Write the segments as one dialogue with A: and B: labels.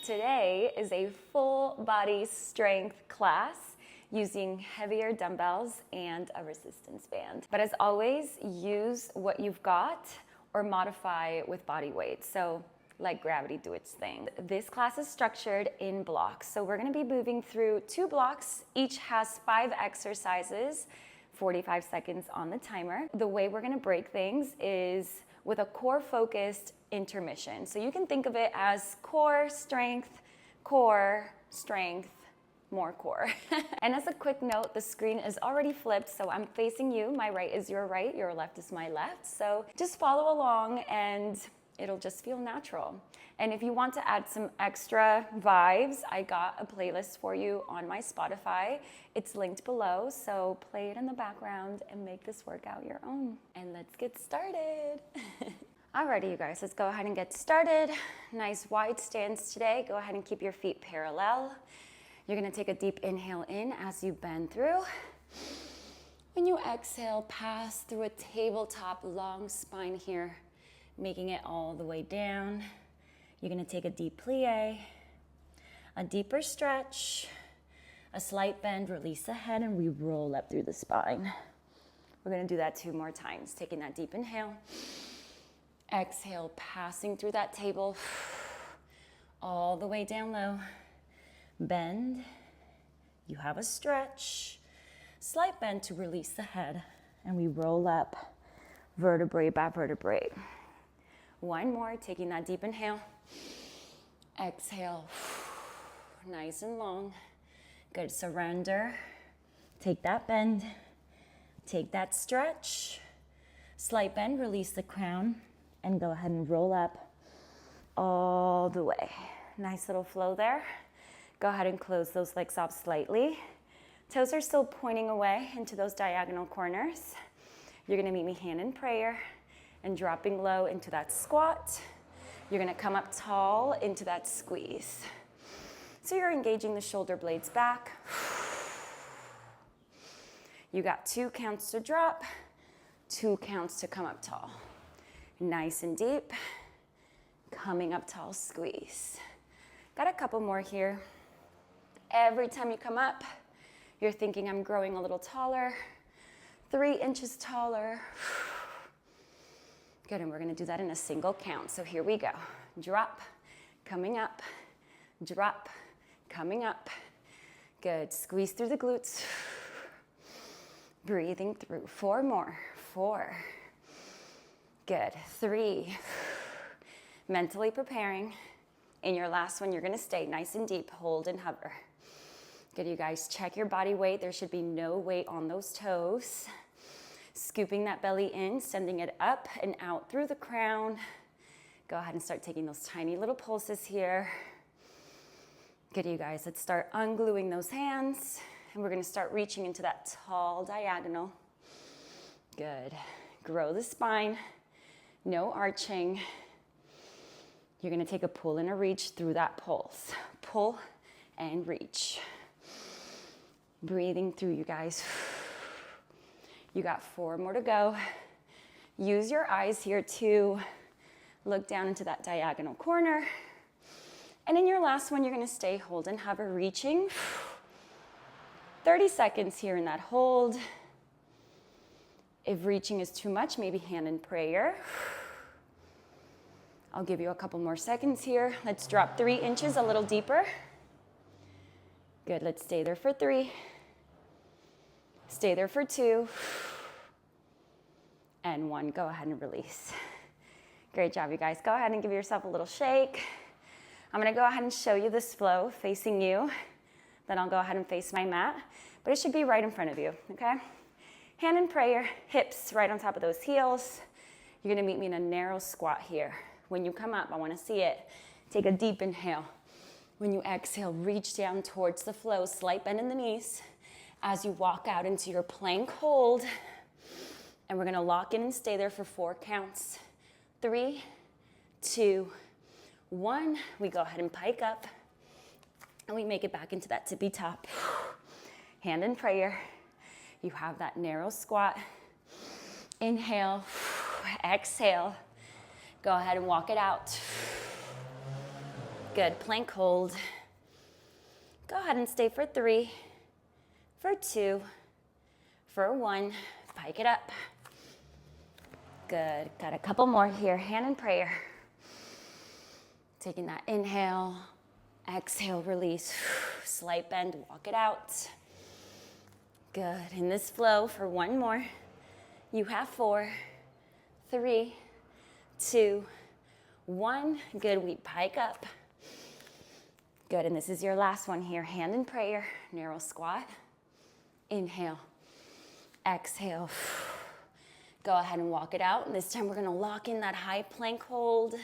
A: Today is a full body strength class using heavier dumbbells and a resistance band. But as always, use what you've got or modify with body weight. So let gravity do its thing. This class is structured in blocks. So we're gonna be moving through 2 blocks. Each has 5 exercises, 45 seconds on the timer. The way we're gonna break things is with a core focused intermission. So you can think of it as core, strength, more core. And as a quick note, the screen is already flipped, so I'm facing you. My right is your right, your left is my left. So just follow along and it'll just feel natural. And if you want to add some extra vibes, I got a playlist for you on my Spotify. It's linked below, so play it in the background and make this workout your own. And let's get started. Alrighty, you guys, let's go ahead and get started. Nice wide stance today. Go ahead and keep your feet parallel. You're gonna take a deep inhale in as you bend through. When you exhale, pass through a tabletop long spine here, making it all the way down. You're gonna take a deep plie, a deeper stretch, a slight bend, release the head, and we roll up through the spine. We're gonna do that 2 more times. Taking that deep inhale, exhale, passing through that table, all the way down low. Bend, you have a stretch, slight bend to release the head, and we roll up vertebrae by vertebrae. 1 more, taking that deep inhale, exhale, nice and long. Good, surrender, take that bend, take that stretch, slight bend, release the crown, and go ahead and roll up all the way. Nice little flow there. Go ahead and close those legs off slightly. Toes are still pointing away into those diagonal corners. You're gonna meet me hand in prayer and dropping low into that squat. You're gonna come up tall into that squeeze. So you're engaging the shoulder blades back. You got 2 counts to drop, 2 counts to come up tall. Nice and deep. Coming up tall, squeeze. Got a couple more here. Every time you come up, you're thinking, I'm growing a little taller, 3 inches taller. Good, and we're gonna do that in a single count. So here we go. Drop, coming up, drop, coming up. Good, squeeze through the glutes. Breathing through, 4 more, 4. Good, 3. Mentally preparing. In your last one, you're gonna stay nice and deep, hold and hover. Good, you guys, check your body weight. There should be no weight on those toes. Scooping that belly in, sending it up and out through the crown. Go ahead and start taking those tiny little pulses here. Good, you guys, let's start ungluing those hands. And we're gonna start reaching into that tall diagonal. Good, grow the spine, no arching. You're gonna take a pull and a reach through that pulse. Pull and reach. Breathing through, you guys. You got 4 more to go. Use your eyes here to look down into that diagonal corner. And in your last one, you're gonna stay, hold and hover, reaching. 30 seconds here in that hold. If reaching is too much, maybe hand in prayer. I'll give you a couple more seconds here. Let's drop 3 inches a little deeper. Good, let's stay there for 3. Stay there for 2. And 1, go ahead and release. Great job, you guys. Go ahead and give yourself a little shake. I'm gonna go ahead and show you this flow facing you. Then I'll go ahead and face my mat. But it should be right in front of you, okay? Hand in prayer, hips right on top of those heels. You're gonna meet me in a narrow squat here. When you come up, I wanna see it. Take a deep inhale. When you exhale, reach down towards the flow, slight bend in the knees as you walk out into your plank hold. And we're gonna lock in and stay there for 4 counts. 3, 2, 1. We go ahead and pike up and we make it back into that tippy top. Hand in prayer. You have that narrow squat. Inhale, exhale. Go ahead and walk it out. Good, plank hold. Go ahead and stay for 3, for 2, for 1. Pike it up. Good, got a couple more here. Hand in prayer. Taking that inhale, exhale, release. Slight bend, walk it out. Good, in this flow for 1 more. You have 4, 3, 2, 1. Good, we pike up. Good, and this is your last one here. Hand in prayer, narrow squat. Inhale, exhale. Go ahead and walk it out. And this time we're gonna lock in that high plank hold.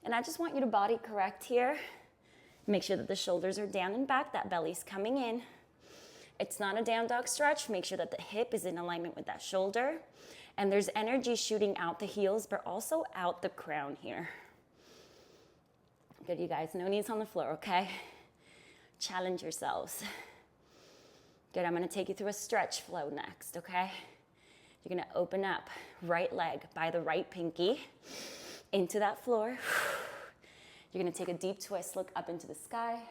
A: And I just want you to body correct here. Make sure that the shoulders are down and back, that belly's coming in. It's not a down dog stretch. Make sure that the hip is in alignment with that shoulder. And there's energy shooting out the heels, but also out the crown here. Good, you guys, no knees on the floor, okay? Challenge yourselves. Good, I'm gonna take you through a stretch flow next, okay? You're gonna open up right leg by the right pinky into that floor. You're gonna take a deep twist, look up into the sky.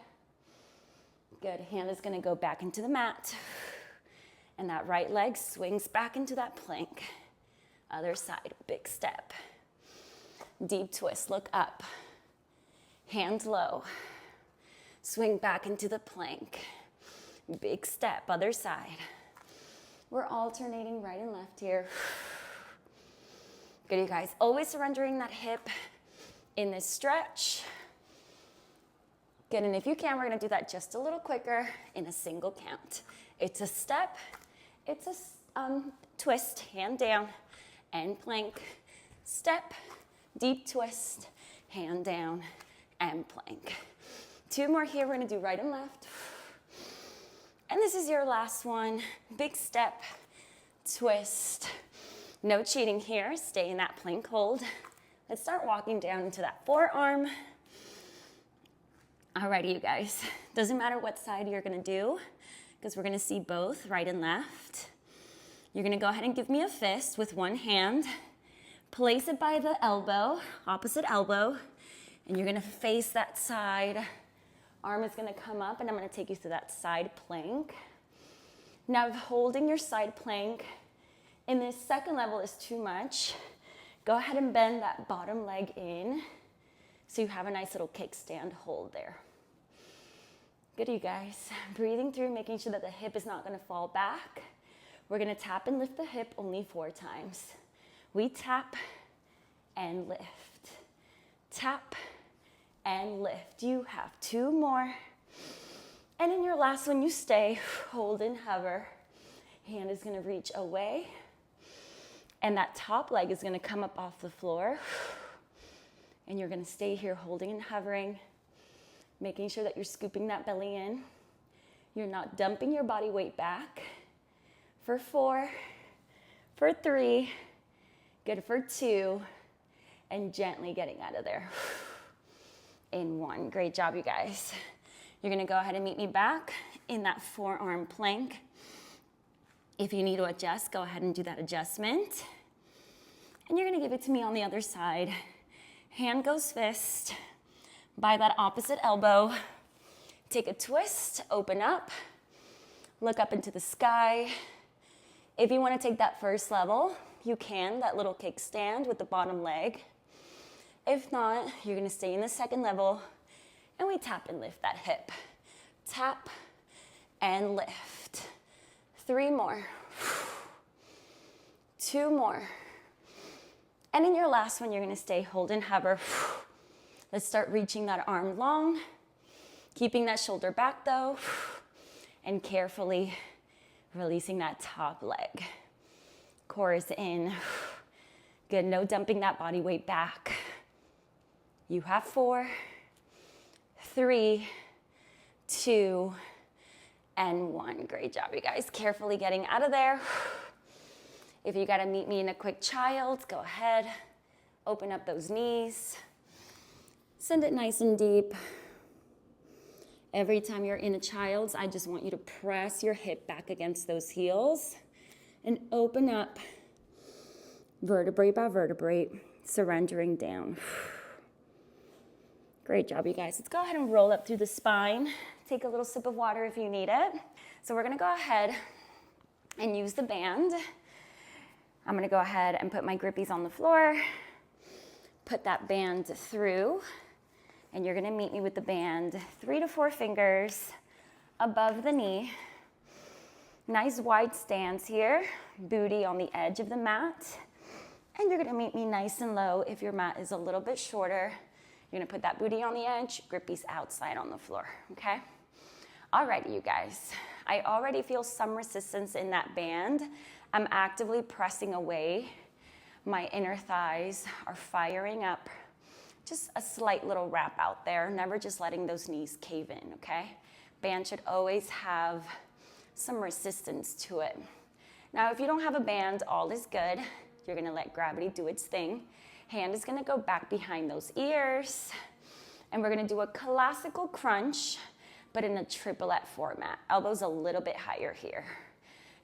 A: Good, hand is gonna go back into the mat. And that right leg swings back into that plank. Other side, big step. Deep twist, look up. Hand low. Swing back into the plank. Big step, other side. We're alternating right and left here. Good, you guys. Always surrendering that hip in this stretch. Good, and if you can, we're gonna do that just a little quicker in a single count. It's a step, it's a twist, hand down, and plank. Step, deep twist, hand down, and plank. 2 more here, we're gonna do right and left. And this is your last one. Big step, twist. No cheating here, stay in that plank hold. Let's start walking down into that forearm. Alrighty, you guys. Doesn't matter what side you're gonna do, because we're gonna see both, right and left. You're gonna go ahead and give me a fist with one hand. Place it by the elbow, opposite elbow, and you're gonna face that side. Arm is gonna come up, and I'm gonna take you through that side plank. Now, if holding your side plank in this second level is too much, go ahead and bend that bottom leg in so you have a nice little kickstand hold there. Good, you guys. Breathing through, making sure that the hip is not gonna fall back. We're gonna tap and lift the hip only 4 times. We tap and lift. Tap and lift. You have 2 more. And in your last one, you stay, hold and hover. Hand is gonna reach away. And that top leg is gonna come up off the floor. And you're gonna stay here holding and hovering, making sure that you're scooping that belly in. You're not dumping your body weight back. For 4, for 3, good for 2, and gently getting out of there. In 1, great job, you guys. You're gonna go ahead and meet me back in that forearm plank. If you need to adjust, go ahead and do that adjustment. And you're gonna give it to me on the other side. Hand goes fist by that opposite elbow. Take a twist, open up, look up into the sky. If you wanna take that first level, you can, that little kickstand with the bottom leg. If not, you're gonna stay in the second level, and we tap and lift that hip. Tap and lift. 3 more. 2 more. And in your last one, you're gonna stay, hold and hover. Let's start reaching that arm long, keeping that shoulder back though, and carefully releasing that top leg. Core is in. Good, no dumping that body weight back. You have 4, 3, 2, and 1. Great job, you guys. Carefully getting out of there. If you gotta meet me in a quick child, go ahead. Open up those knees. Send it nice and deep. Every time you're in a child's, I just want you to press your hip back against those heels and open up vertebrae by vertebrae, surrendering down. Great job, you guys. Let's go ahead and roll up through the spine. Take a little sip of water if you need it. So we're gonna go ahead and use the band. I'm gonna go ahead and put my grippies on the floor, put that band through, and you're gonna meet me with the band 3 to 4 fingers above the knee. Nice wide stance here, booty on the edge of the mat. And you're gonna meet me nice and low if your mat is a little bit shorter. You're gonna put that booty on the edge, grippies outside on the floor, okay? All right, you guys. I already feel some resistance in that band. I'm actively pressing away. My inner thighs are firing up. Just a slight little wrap out there, never just letting those knees cave in, okay? Band should always have some resistance to it. Now, if you don't have a band, all is good. You're gonna let gravity do its thing. Hand is gonna go back behind those ears. And we're gonna do a classical crunch, but in a triplet format. Elbows a little bit higher here.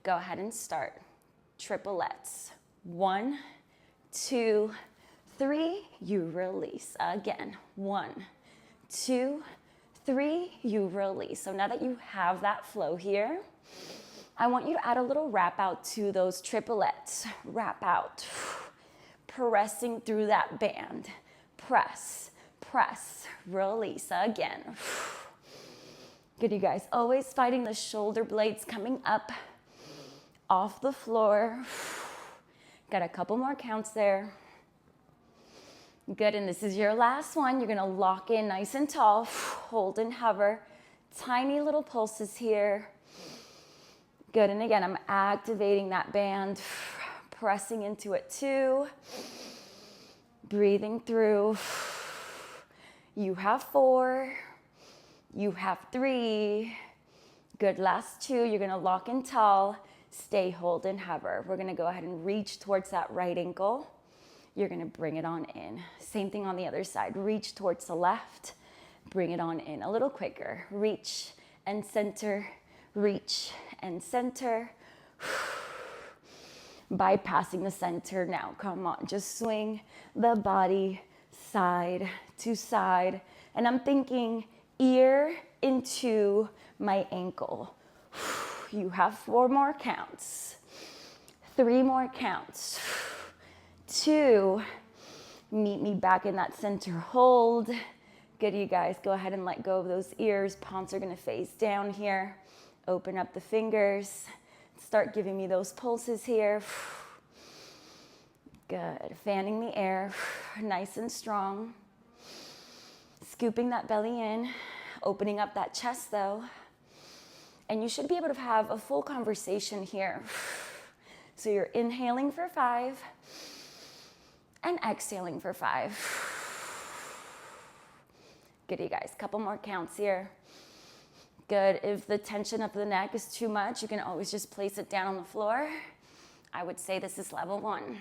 A: Go ahead and start. Triplets. 1, 2, 3, you release. Again, 1, 2, 3, you release. So now that you have that flow here, I want you to add a little wrap out to those triplets. Wrap out. Pressing through that band. Press, press, release. Again. Good, you guys. Always fighting the shoulder blades coming up off the floor. Got a couple more counts there. Good, and this is your last one. You're gonna lock in nice and tall. Hold and hover. Tiny little pulses here. Good, and again, I'm activating that band, pressing into it too. Breathing through. You have 4. You have 3. Good, last 2. You're gonna lock in tall. Stay, hold, and hover. We're gonna go ahead and reach towards that right ankle. You're gonna bring it on in. Same thing on the other side. Reach towards the left. Bring it on in a little quicker. Reach and center. Reach and center. Bypassing the center now. Come on, just swing the body side to side. And I'm thinking ear into my ankle. You have 4 more counts. 3 more counts. 2. Meet me back in that center hold. Good, you guys. Go ahead and let go of those ears. Palms are gonna face down here. Open up the fingers. Start giving me those pulses here. Good. Fanning the air. Nice and strong. Scooping that belly in. Opening up that chest though. And you should be able to have a full conversation here. So you're inhaling for 5 and exhaling for 5. Good, you guys. Couple more counts here. Good. If the tension of the neck is too much, you can always just place it down on the floor. I would say this is level 1.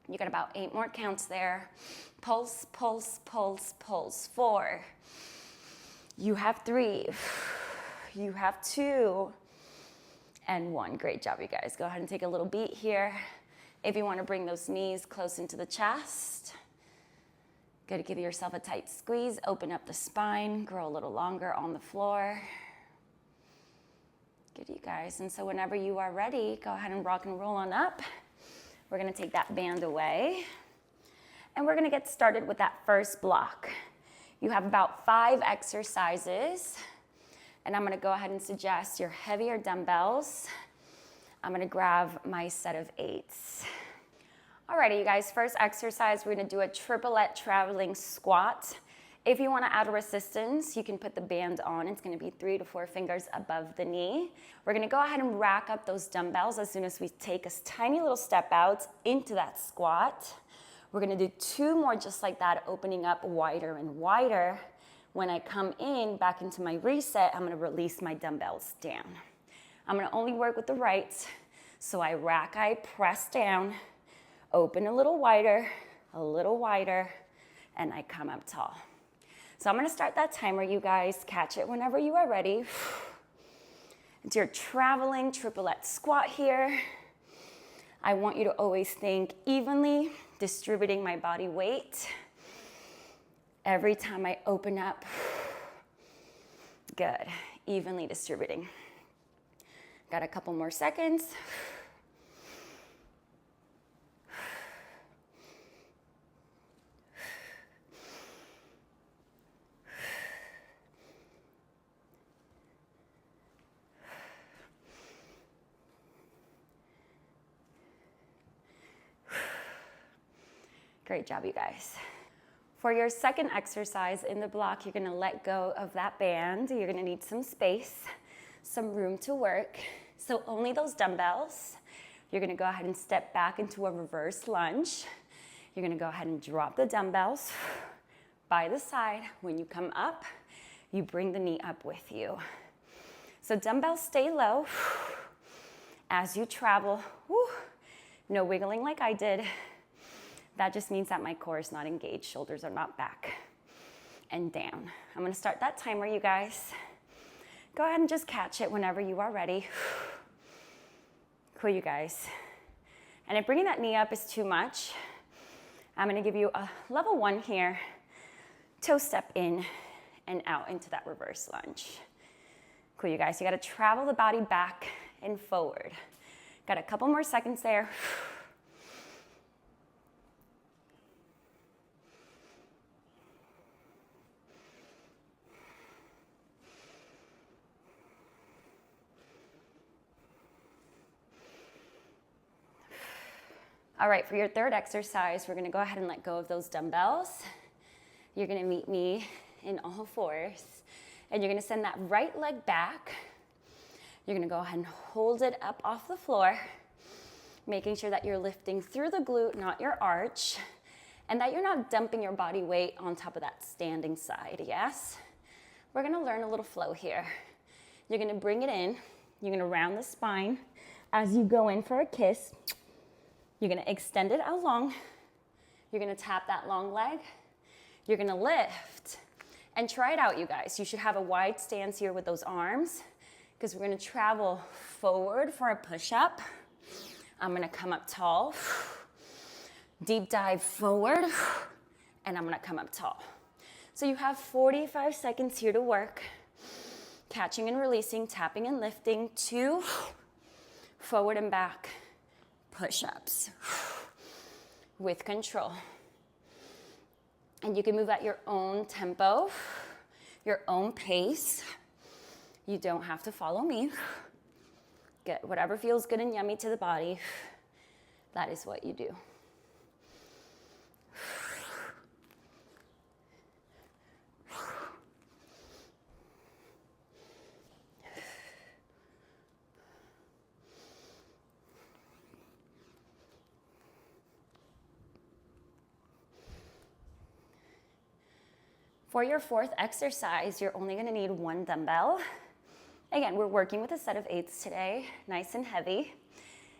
A: You got about 8 more counts there. Pulse, pulse, pulse, pulse. 4. You have 3. You have 2. And 1. Great job, you guys. Go ahead and take a little beat here. If you want to bring those knees close into the chest, good to give yourself a tight squeeze. Open up the spine. Grow a little longer on the floor. Good, you guys. And so whenever you are ready, go ahead and rock and roll on up. We're going to take that band away. And we're going to get started with that first block. You have about 5 exercises. And I'm going to go ahead and suggest your heavier dumbbells. I'm going to grab my set of 8s. Alrighty, you guys, first exercise, we're going to do a triplet traveling squat. If you want to add resistance, you can put the band on. It's going to be 3 to 4 fingers above the knee. We're going to go ahead and rack up those dumbbells as soon as we take a tiny little step out into that squat. We're going to do 2 more just like that, opening up wider and wider. When I come in back into my reset, I'm going to release my dumbbells down. I'm going to only work with the right. So I rack, I press down, open a little wider, and I come up tall. So I'm going to start that timer, you guys. Catch it whenever you are ready. It's your traveling triplet squat here. I want you to always think evenly, distributing my body weight. Every time I open up, good, evenly distributing. Got a couple more seconds. Great job, you guys. For your second exercise in the block, you're gonna let go of that band. You're gonna need some space, some room to work. So only those dumbbells. You're gonna go ahead and step back into a reverse lunge. You're gonna go ahead and drop the dumbbells by the side. When you come up, you bring the knee up with you. So dumbbells stay low. As you travel, no wiggling like I did. That just means that my core is not engaged, shoulders are not back and down. I'm gonna start that timer, you guys. Go ahead and just catch it whenever you are ready. Cool, you guys. And if bringing that knee up is too much, I'm gonna give you a level 1 here. Toe step in and out into that reverse lunge. Cool, you guys. You gotta travel the body back and forward. Got a couple more seconds there. All right, for your third exercise, we're gonna go ahead and let go of those dumbbells. You're gonna meet me in all fours, and you're gonna send that right leg back. You're gonna go ahead and hold it up off the floor, making sure that you're lifting through the glute, not your arch, and that you're not dumping your body weight on top of that standing side, yes? We're gonna learn a little flow here. You're gonna bring it in, you're gonna round the spine. As you go in for a kiss, you're gonna extend it out long. You're gonna tap that long leg. You're gonna lift and try it out, you guys. You should have a wide stance here with those arms because we're gonna travel forward for a push-up. I'm gonna come up tall, deep dive forward, and I'm gonna come up tall. So you have 45 seconds here to work. Catching and releasing, tapping and lifting, 2 forward and back push-ups with control. And you can move at your own tempo, your own pace. You don't have to follow me. Get whatever feels good and yummy to the body. That is what you do. For your fourth exercise, you're only gonna need 1 dumbbell. Again, we're working with a set of 8s today, nice and heavy.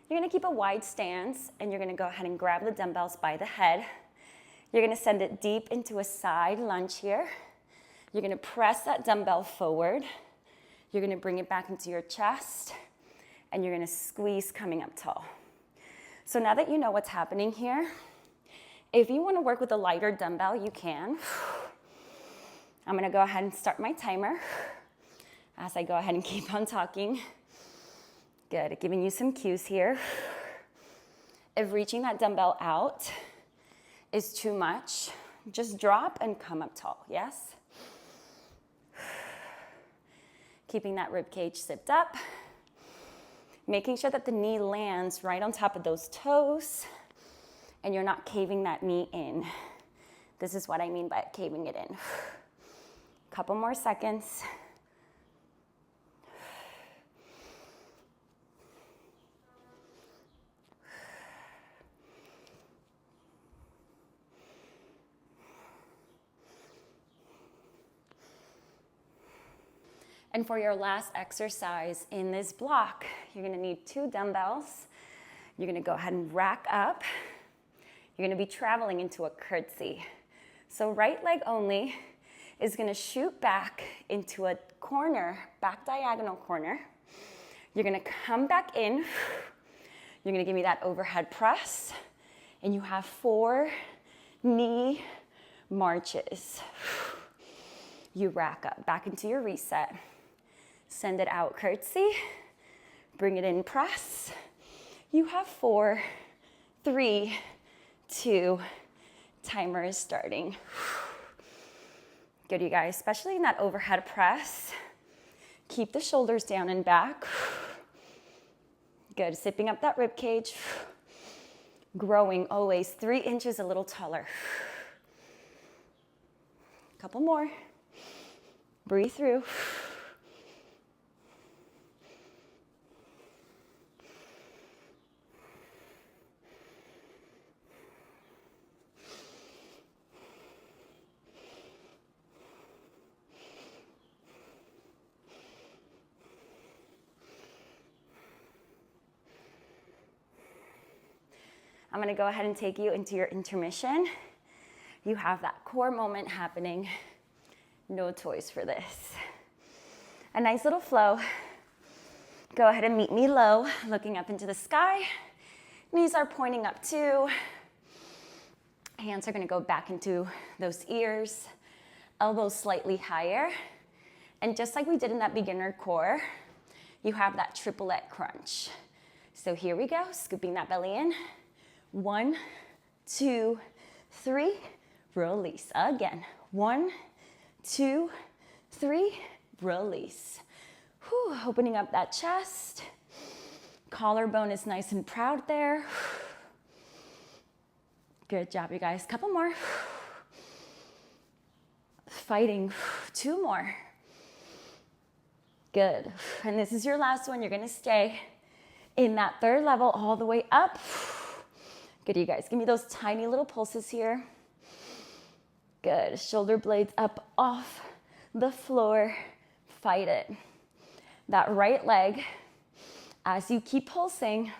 A: You're gonna keep a wide stance and you're gonna go ahead and grab the dumbbells by the head. You're gonna send it deep into a side lunge here. You're gonna press that dumbbell forward. You're gonna bring it back into your chest and you're gonna squeeze coming up tall. So now that you know what's happening here, if you wanna work with a lighter dumbbell, you can. I'm gonna go ahead and start my timer as I go ahead and keep on talking. Good, giving you some cues here. If reaching that dumbbell out is too much, just drop and come up tall, yes? Keeping that rib cage zipped up. Making sure that the knee lands right on top of those toes and you're not caving that knee in. This is what I mean by caving it in. Couple more seconds. And for your last exercise in this block, you're gonna need 2 dumbbells. You're gonna go ahead and rack up. You're gonna be traveling into a curtsy. So right leg only is gonna shoot back into a corner, back diagonal corner. You're gonna come back in. You're gonna give me that overhead press. And you have 4 knee marches. You rack up, back into your reset. Send it out, curtsy. Bring it in, press. You have 4, 3, 2, timer is starting. Good, you guys, especially in that overhead press. Keep the shoulders down and back. Good, zipping up that rib cage. Growing always 3 inches a little taller. Couple more. Breathe through. I'm gonna go ahead and take you into your intermission. You have that core moment happening. No toys for this. A nice little flow. Go ahead and meet me low, looking up into the sky. Knees are pointing up too. Hands are gonna go back into those ears. Elbows slightly higher. And just like we did in that beginner core, you have that triplet crunch. So here we go, scooping that belly in. 1, 2, 3, release. Again, 1, 2, 3, release. Whew, opening up that chest. Collarbone is nice and proud there. Good job, you guys. Couple more. Fighting. 2 more. Good. And this is your last one. You're gonna stay in that 3rd level all the way up. Good, you guys. Give me those tiny little pulses here. Good. Shoulder blades up off the floor. Fight it. That right leg, as you keep pulsing,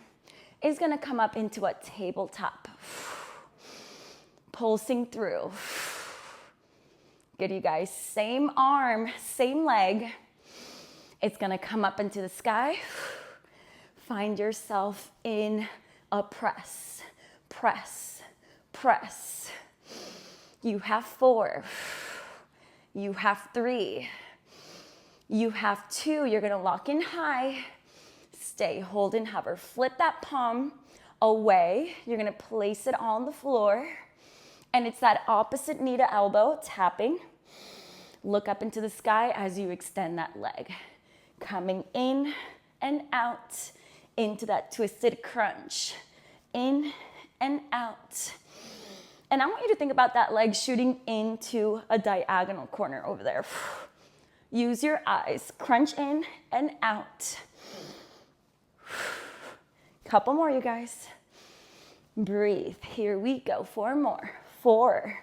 A: is going to come up into a tabletop. Pulsing through. Good, you guys. Same arm, same leg. It's going to come up into the sky. Find yourself in a press. Press, press. You have 4. You have 3. You have 2. You're gonna lock in high. Stay, hold and hover. Flip that palm away. You're gonna place it on the floor. And it's that opposite knee to elbow, tapping. Look up into the sky as you extend that leg. Coming in and out into that twisted crunch. In and out. And I want you to think about that leg shooting into a diagonal corner over there. Use your eyes. Crunch in and out. Couple more, you guys. Breathe. Here we go. 4 more. 4,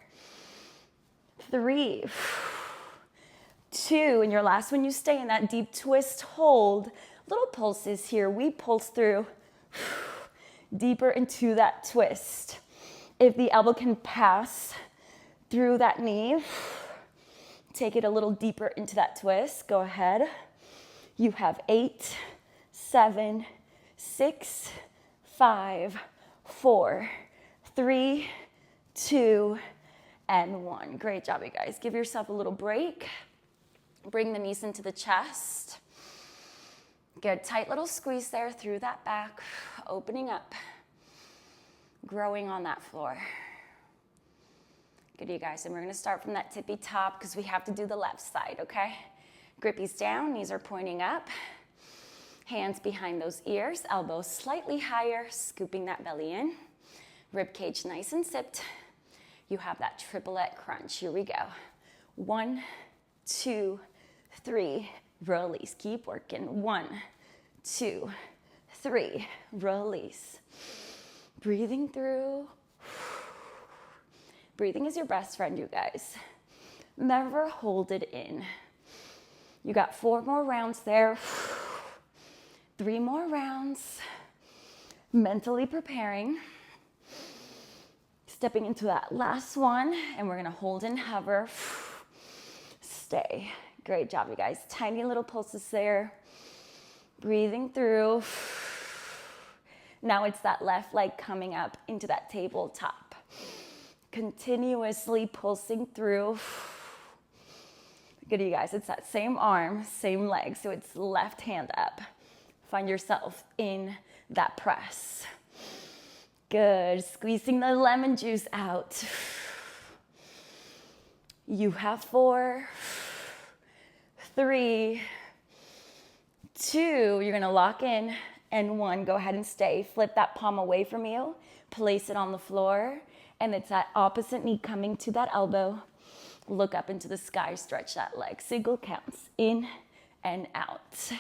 A: 3, 2. And your last one, you stay in that deep twist hold. Little pulses here. We pulse through. Deeper into that twist. If the elbow can pass through that knee, take it a little deeper into that twist. Go ahead. You have 8, 7, 6, 5, 4, 3, 2, and 1. Great job, you guys. Give yourself a little break. Bring the knees into the chest. Good, tight little squeeze there through that back, opening up, growing on that floor. Good, you guys, and we're gonna start from that tippy top because we have to do the left side, okay? Grippies down, knees are pointing up, hands behind those ears, elbows slightly higher, scooping that belly in, rib cage nice and sipped. You have that triplet crunch, here we go. 1, 2, 3, release, keep working. 1, 2, 3, release. Breathing through. Breathing is your best friend, you guys. Never hold it in. You got 4 more rounds there. 3 more rounds. Mentally preparing. Stepping into that last one, and we're gonna hold and hover. Stay. Great job, you guys. Tiny little pulses there. Breathing through. Now it's that left leg coming up into that tabletop. Continuously pulsing through. Good, you guys. It's that same arm, same leg. So it's left hand up. Find yourself in that press. Good. Squeezing the lemon juice out. You have 4, 3, 2. You're going to lock in. And 1. Go ahead and stay. Flip that palm away from you. Place it on the floor. And it's that opposite knee coming to that elbow. Look up into the sky. Stretch that leg. Single counts. In and out.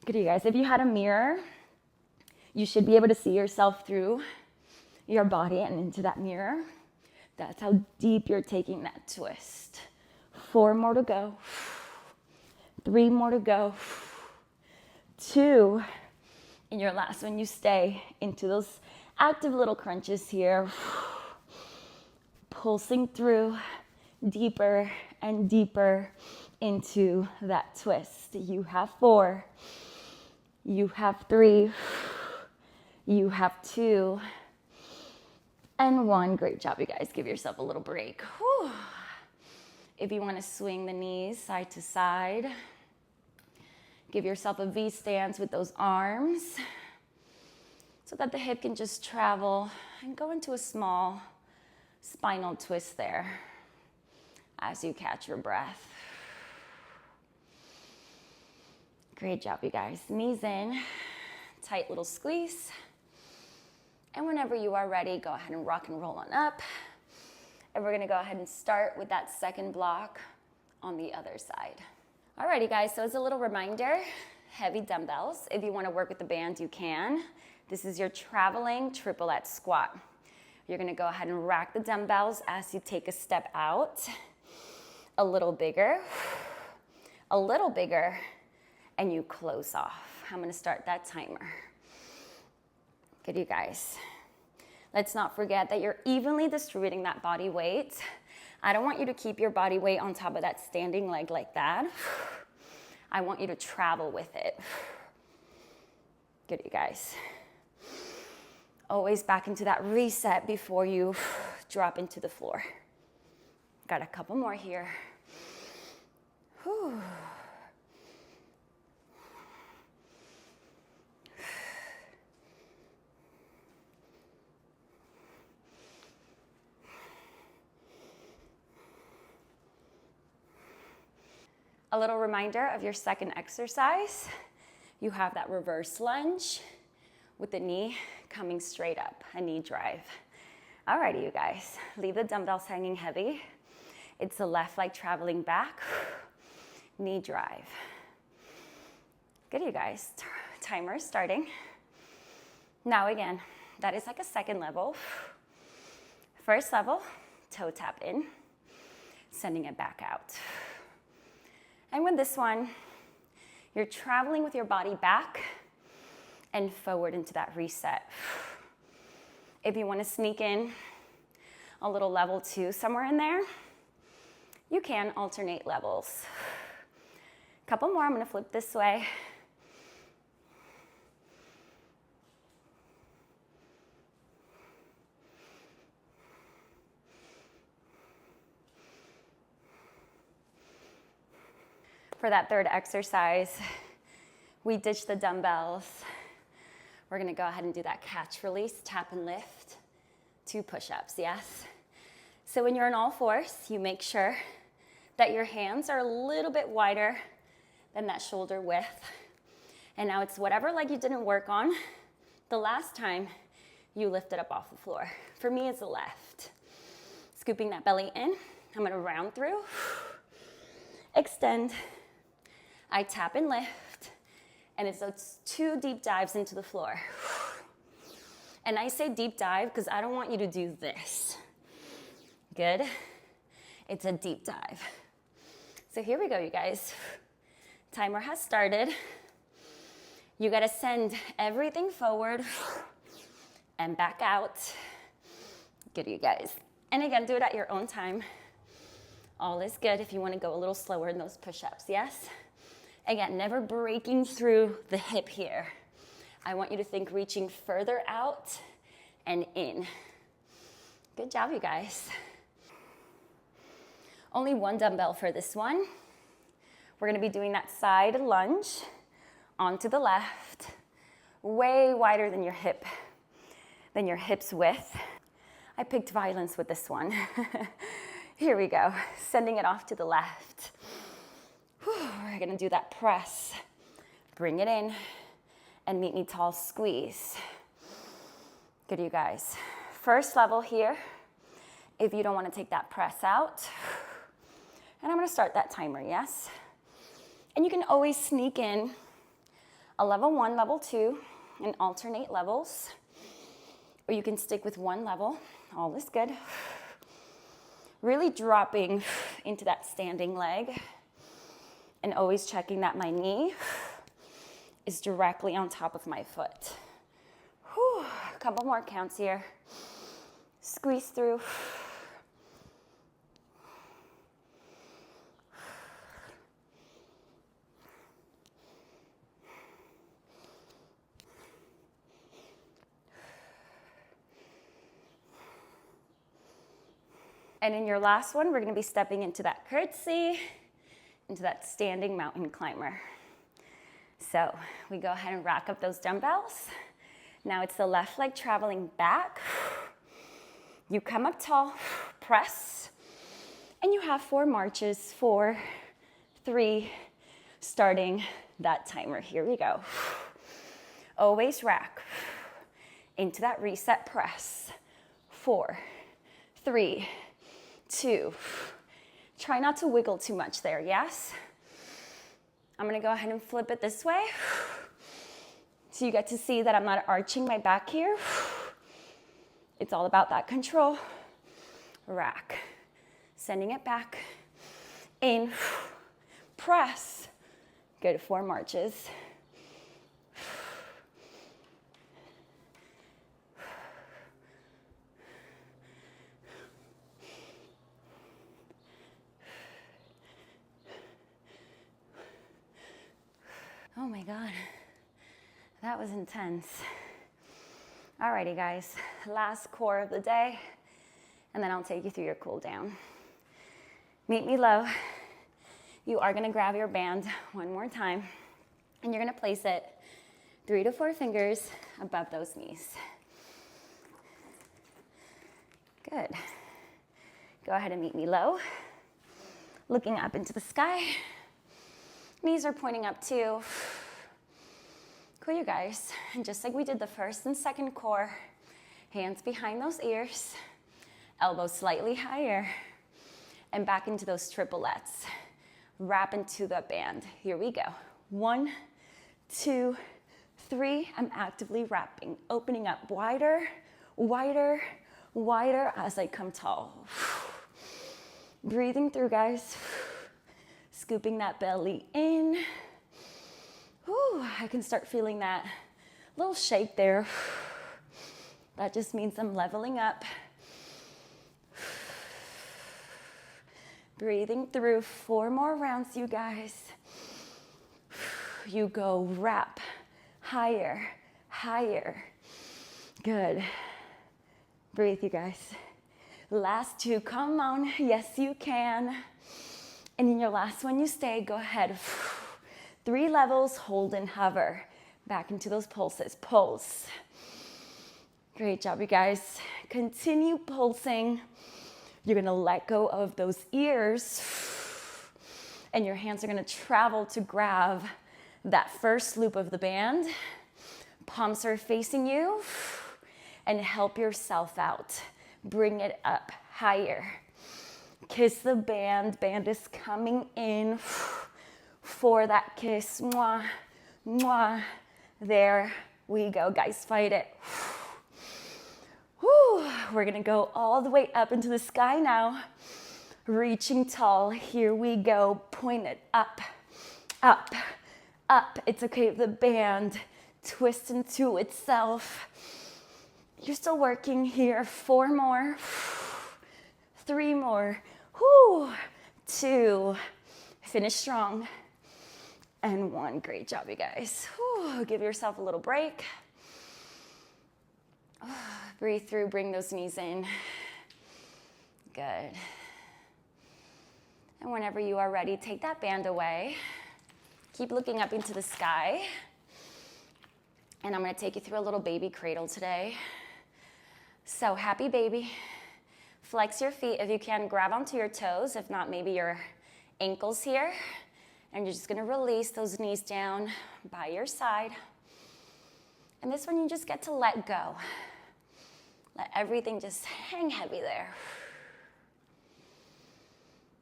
A: Good, you guys. If you had a mirror, you should be able to see yourself through your body and into that mirror. That's how deep you're taking that twist. 4 more to go. 3 more to go. 2. And your last one, you stay into those active little crunches here. Pulsing through deeper and deeper into that twist. You have 4. You have 3. You have 2. And 1. Great job, you guys. Give yourself a little break. Whew. If you want to swing the knees side to side, give yourself a V stance with those arms so that the hip can just travel and go into a small spinal twist there as you catch your breath. Great job, you guys. Knees in, tight little squeeze. And whenever you are ready, go ahead and rock and roll on up. And we're gonna go ahead and start with that second block on the other side. Alrighty, guys, so as a little reminder, heavy dumbbells. If you wanna work with the band, you can. This is your traveling triplet squat. You're gonna go ahead and rack the dumbbells as you take a step out. A little bigger, and you close off. I'm gonna start that timer. Good, you guys. Let's not forget that you're evenly distributing that body weight. I don't want you to keep your body weight on top of that standing leg like that. I want you to travel with it. Good, you guys. Always back into that reset before you drop into the floor. Got a couple more here. Whew. A little reminder of your second exercise. You have that reverse lunge with the knee coming straight up, a knee drive. Alrighty, you guys, leave the dumbbells hanging heavy. It's the left leg traveling back, knee drive. Good, you guys, timer is starting. Now again, that is like a second level. First level, toe tap in, sending it back out. And with this one, you're traveling with your body back and forward into that reset. If you want to sneak in a little level 2 somewhere in there, you can alternate levels. Couple more, I'm going to flip this way. For that third exercise, we ditch the dumbbells. We're gonna go ahead and do that catch release, tap and lift, 2 push-ups, yes? So when you're in all fours, you make sure that your hands are a little bit wider than that shoulder width. And now it's whatever leg you didn't work on the last time you lifted up off the floor. For me, it's the left. Scooping that belly in, I'm gonna round through, extend, I tap and lift, and it's those 2 deep dives into the floor. And I say deep dive because I don't want you to do this. Good? It's a deep dive. So here we go, you guys. Timer has started. You gotta send everything forward and back out. Good, you guys. And again, do it at your own time. All is good if you wanna go a little slower in those push-ups, yes? Again, never breaking through the hip here. I want you to think reaching further out and in. Good job, you guys. Only one dumbbell for this one. We're gonna be doing that side lunge onto the left, way wider than your hip's width. I picked violence with this one. Here we go, sending it off to the left. Whew, we're gonna do that press. Bring it in and meet me tall squeeze. Good, you guys. First level here, if you don't wanna take that press out. And I'm gonna start that timer, yes? And you can always sneak in a level 1, level 2, and alternate levels. Or you can stick with one level, all is good. Really dropping into that standing leg and always checking that my knee is directly on top of my foot. Whew, a couple more counts here. Squeeze through. And in your last one, we're gonna be stepping into that curtsy, into that standing mountain climber. So we go ahead and rack up those dumbbells. Now it's the left leg traveling back. You come up tall, press, and you have 4 marches, 4, 3, starting that timer. Here we go. Always rack into that reset press. 4, 3, 2. Try not to wiggle too much there, yes? I'm gonna go ahead and flip it this way. So you get to see that I'm not arching my back here. It's all about that control. Rack, sending it back, in, press. Good, 4 marches. Oh my God, that was intense. Alrighty guys, last core of the day, and then I'll take you through your cool down. Meet me low. You are gonna grab your band one more time, and you're gonna place it 3 to 4 fingers above those knees. Good. Go ahead and meet me low, looking up into the sky. Knees are pointing up too. Cool, you guys. And just like we did the first and second core, hands behind those ears, elbows slightly higher, and back into those triplets. Wrap into the band. Here we go. 1, 2, 3. I'm actively wrapping, opening up wider, wider, wider as I come tall. Breathing through, guys. Scooping that belly in. Ooh, I can start feeling that little shake there. That just means I'm leveling up. Breathing through 4 more rounds, you guys. You go wrap, higher, higher. Good. Breathe, you guys. Last 2, come on, yes you can. And in your last one, you stay, go ahead. 3 levels, hold and hover. Back into those pulses, pulse. Great job, you guys. Continue pulsing. You're gonna let go of those ears, and your hands are gonna travel to grab that first loop of the band. Palms are facing you, and help yourself out. Bring it up higher. Kiss the band. Band is coming in for that kiss. Mwah, mwah. There we go, guys. Fight it. Whew. We're gonna go all the way up into the sky now. Reaching tall. Here we go. Point it up, up, up. It's okay if the band twists into itself. You're still working here. 4 more. 3 more. Whew. 2. Finish strong. And 1. Great job, you guys. Whew. Give yourself a little break. Breathe through, bring those knees in. Good. And whenever you are ready, take that band away. Keep looking up into the sky. And I'm gonna take you through a little baby cradle today. So happy baby. Flex your feet if you can, grab onto your toes. If not, maybe your ankles here. And you're just gonna release those knees down by your side. And this one you just get to let go. Let everything just hang heavy there.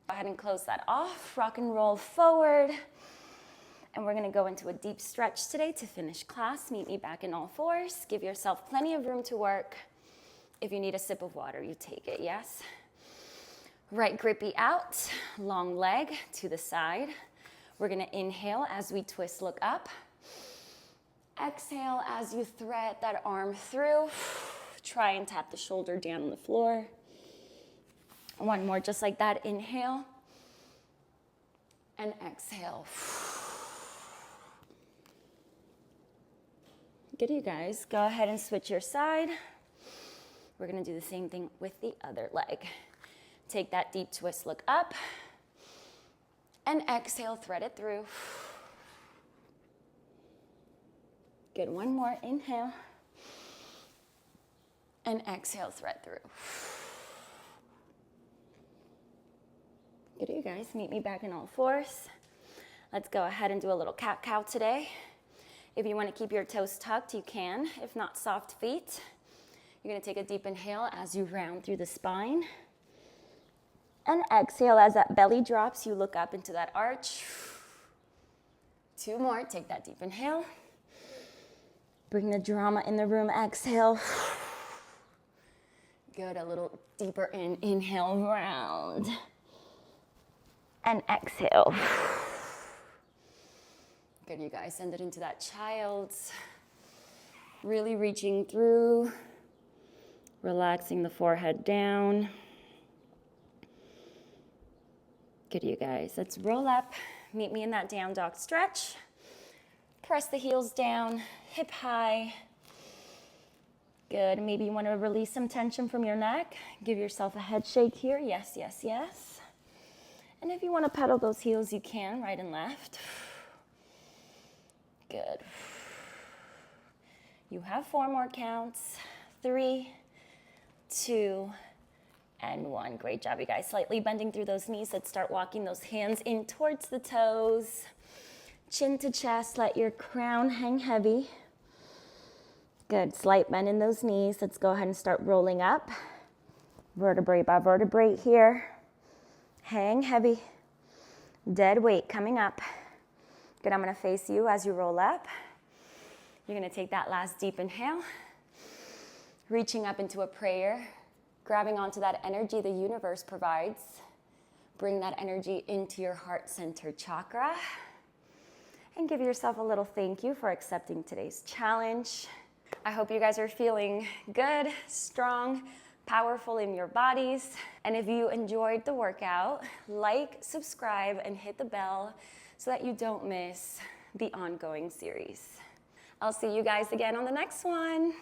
A: Go ahead and close that off. Rock and roll forward. And we're gonna go into a deep stretch today to finish class. Meet me back in all fours. Give yourself plenty of room to work. If you need a sip of water, you take it, yes? Right grippy out, long leg to the side. We're gonna inhale as we twist, look up. Exhale as you thread that arm through. Try and tap the shoulder down on the floor. One more, just like that. Inhale and exhale. Good, you guys. Go ahead and switch your side. We're gonna do the same thing with the other leg. Take that deep twist, look up, and exhale, thread it through. Good, one more, inhale, and exhale, thread through. Good, you guys, meet me back in all fours. Let's go ahead and do a little cat-cow today. If you want to keep your toes tucked, you can. If not, soft feet. You're going to take a deep inhale as you round through the spine. And exhale as that belly drops, you look up into that arch. Two more, take that deep inhale. Bring the drama in the room, exhale. Good, a little deeper in, inhale, round. And exhale. Good, you guys, send it into that child's. Really reaching through, relaxing the forehead down. Good, you guys. Let's roll up. Meet me in that down dog stretch. Press the heels down, hip high. Good. Maybe you want to release some tension from your neck. Give yourself a head shake here. Yes, yes, yes. And if you want to pedal those heels, you can, right and left. Good. You have 4 more counts. 3, 2, and 1. Great job, you guys. Slightly bending through those knees. Let's start walking those hands in towards the toes. Chin to chest. Let your crown hang heavy. Good. Slight bend in those knees. Let's go ahead and start rolling up. Vertebrae by vertebrae here. Hang heavy. Dead weight coming up. Good. I'm going to face you as you roll up. You're going to take that last deep inhale. Reaching up into a prayer. Grabbing onto that energy the universe provides. Bring that energy into your heart center chakra. And give yourself a little thank you for accepting today's challenge. I hope you guys are feeling good, strong, powerful in your bodies. And if you enjoyed the workout, like, subscribe, and hit the bell so that you don't miss the ongoing series. I'll see you guys again on the next one.